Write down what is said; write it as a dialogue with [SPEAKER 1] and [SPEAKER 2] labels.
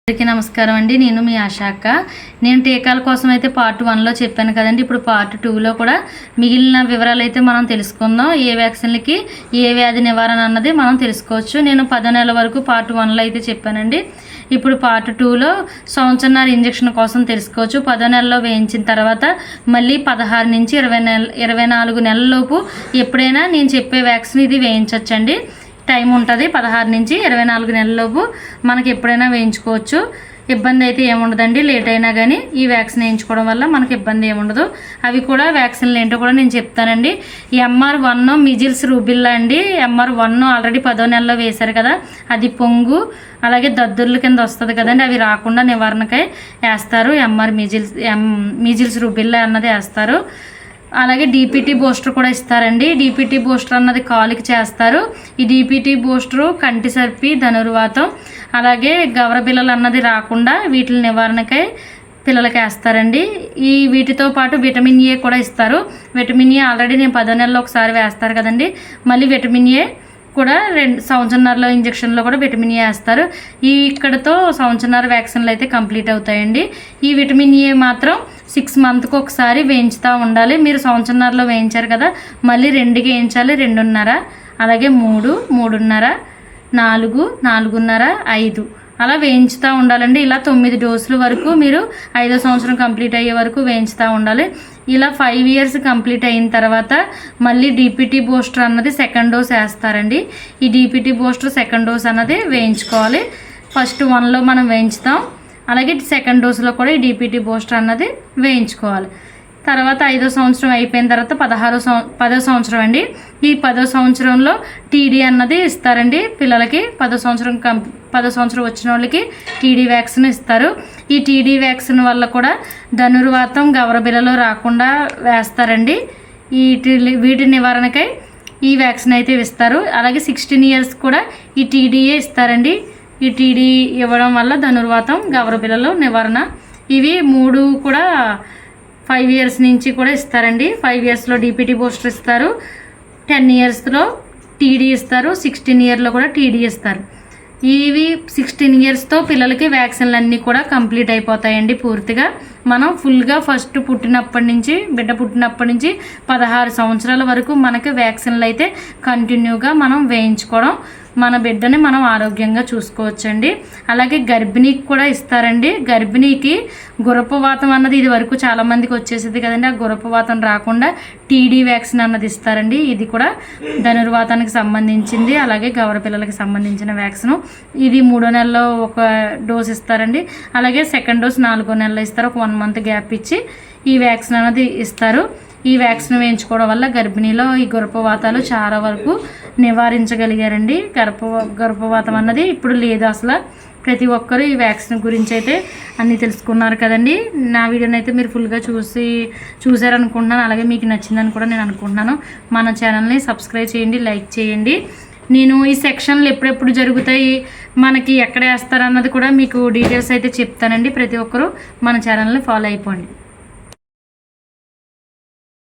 [SPEAKER 1] అందరికీ నమస్కారం అండి. నేను మీ ఆశాక్క. నేను టీకాల కోసం అయితే పార్ట్ 1లో చెప్పాను కదండి. ఇప్పుడు పార్ట్ 2లో కూడా మిగిలిన వివరాలు అయితే మనం తెలుసుకుందాం. ఏ వ్యాక్సిన్లకి ఏ వ్యాధి నివారణ అన్నది మనం తెలుసుకోవచ్చు. నేను 10 నెలల వరకు పార్ట్ 1లో అయితే చెప్పానండి. ఇప్పుడు పార్ట్ 2లో సంవత్సరాల ఇంజెక్షన్ కోసం తెలుసుకోవచ్చు. 10 నెలల్లో వేయించిన తర్వాత మళ్ళీ 16 నుంచి 24 నెలల లోపు ఎప్పుడైనా నేను చెప్పే వ్యాక్సిన్ ఇది వేయించవచ్చండి. టైం ఉంటుంది. 16 నుంచి 24 నెలలలోపు మనకి ఎప్పుడైనా వేయించుకోవచ్చు. ఇబ్బంది అయితే ఏముండదండి. లేట్ అయినా కానీ ఈ వ్యాక్సిన్ వేయించుకోవడం వల్ల మనకి ఇబ్బంది ఏముండదు. అవి కూడా వ్యాక్సిన్లు ఏంటో కూడా నేను చెప్తానండి. MR1 మిజిల్స్ రూబిల్లా అండి. MR1 ఆల్రెడీ 10వ నెలలో వేశారు కదా, అది పొంగు అలాగే దద్దుర్ల కింద వస్తుంది కదండి, అవి రాకుండా నివారణకై వేస్తారు. మిజిల్స్ రూబిల్లా అన్నది వేస్తారు. అలాగే DPT బూస్టర్ కూడా ఇస్తారండి. DPT బూస్టర్ అన్నది కాలుకి చేస్తారు. ఈ DPT బూస్టరు కంటి సర్పి, ధనుర్వాతం అలాగే గవర బిళ్ళలు అన్నది రాకుండా వీటి నివారణకై పిల్లలకి వేస్తారండి. వీటితో పాటు విటమిన్ ఏ కూడా ఇస్తారు. విటమిన్ ఏ ఆల్రెడీ నేను 10వ నెలలో ఒకసారి వేస్తారు కదండి, మళ్ళీ విటమిన్ ఏ కూడా 2 సంవత్సరాల ఇంజక్షన్లో కూడా విటమిన్ ఏ వేస్తారు. ఇక్కడతో సంవత్సరాల వ్యాక్సిన్లు అయితే కంప్లీట్ అవుతాయండి. ఈ విటమిన్ ఏ మాత్రం 6 మంత్కి ఒకసారి వేయించుతూ ఉండాలి. మీరు సంవత్సరాల్లో వేయించారు కదా, మళ్ళీ 2కి వేయించాలి. 2.5 అలాగే 3, 3.5, 4, 4.5, 5 అలా వేయించుతూ ఉండాలండి. ఇలా 9 డోసుల వరకు మీరు 5వ సంవత్సరం కంప్లీట్ అయ్యే వరకు వేయించుతూ ఉండాలి. ఇలా 5 ఇయర్స్ కంప్లీట్ అయిన తర్వాత మళ్ళీ DPT బూస్టర్ అన్నది సెకండ్ డోస్ వేస్తారండి. ఈ DPT బూస్టర్ సెకండ్ డోస్ అన్నది వేయించుకోవాలి. ఫస్ట్ 1లో మనం వేయించుతాం, అలాగే సెకండ్ డోసులో కూడా ఈ DPT బూస్టర్ అన్నది వేయించుకోవాలి. తర్వాత 5వ సంవత్సరం అయిపోయిన తర్వాత 10వ సంవత్సరం అండి. ఈ 10వ సంవత్సరంలో TD అన్నది ఇస్తారండి పిల్లలకి. 10వ సంవత్సరం వచ్చిన వాళ్ళకి TD వ్యాక్సిన్ ఇస్తారు. ఈ TD వ్యాక్సిన్ వల్ల కూడా ధనుర్వాతం, గవర బిళ్ళలు రాకుండా వేస్తారండి. వీటి నివారణకై ఈ వ్యాక్సిన్ అయితే ఇస్తారు. అలాగే 16 ఇయర్స్ కూడా ఈ TDయే ఇస్తారండి. ఈ TD ఇవ్వడం వల్ల ధనుర్వాతం, గవర బిళ్ళలు నివారణ. ఇవి 3 కూడా 5 ఇయర్స్ నుంచి కూడా ఇస్తారండి. 5 ఇయర్స్లో DPT బూస్టర్ ఇస్తారు, 10 ఇయర్స్లో TD ఇస్తారు, 16 ఇయర్లో కూడా TD ఇస్తారు. ఇవి 16 ఇయర్స్తో పిల్లలకి వ్యాక్సిన్లు అన్నీ కూడా కంప్లీట్ అయిపోతాయండి పూర్తిగా. మనం ఫుల్గా ఫస్ట్ బిడ్డ పుట్టినప్పటి నుంచి 16 సంవత్సరాల వరకు మనకి వ్యాక్సిన్లు అయితే కంటిన్యూగా మనం వేయించుకోవడం, మన బిడ్డని మనం ఆరోగ్యంగా చూసుకోవచ్చండి. అలాగే గర్భిణీకి కూడా ఇస్తారండి. గర్భిణీకి గురపవాతం అన్నది ఇది వరకు చాలామందికి వచ్చేసేది కదండి, ఆ గురపవాతం రాకుండా TD వ్యాక్సిన్ అన్నది ఇస్తారండి. ఇది కూడా ధనుర్వాతానికి సంబంధించింది, అలాగే గవర పిల్లలకి సంబంధించిన వ్యాక్సిన్. ఇది 3వ నెలలో ఒక డోస్ ఇస్తారండి. అలాగే సెకండ్ డోస్ 4వ నెలలో ఇస్తారు. ఒక 1 మంత్ గ్యాప్ ఇచ్చి ఈ వ్యాక్సిన్ అన్నది ఇస్తారు. ఈ వ్యాక్సిన్ వేయించుకోవడం వల్ల గర్భిణీలో ఈ గర్భవాతాలు చాలా వరకు నివారించగలిగారండి. గర్భవాతం అన్నది ఇప్పుడు లేదు అసలు. ప్రతి ఒక్కరూ ఈ వ్యాక్సిన్ గురించి అయితే అన్నీ తెలుసుకున్నారు కదండి. నా వీడియోని అయితే మీరు ఫుల్గా చూసారనుకుంటున్నాను. అలాగే మీకు నచ్చిందని కూడా నేను అనుకుంటున్నాను. మన ఛానల్ని సబ్స్క్రైబ్ చేయండి, లైక్ చేయండి. నేను ఈ సెక్షన్లు ఎప్పుడెప్పుడు జరుగుతాయి, మనకి ఎక్కడ వేస్తారన్నది కూడా మీకు డీటెయిల్స్ అయితే చెప్తానండి. ప్రతి ఒక్కరూ మన ఛానల్ని ఫాలో అయిపోండి.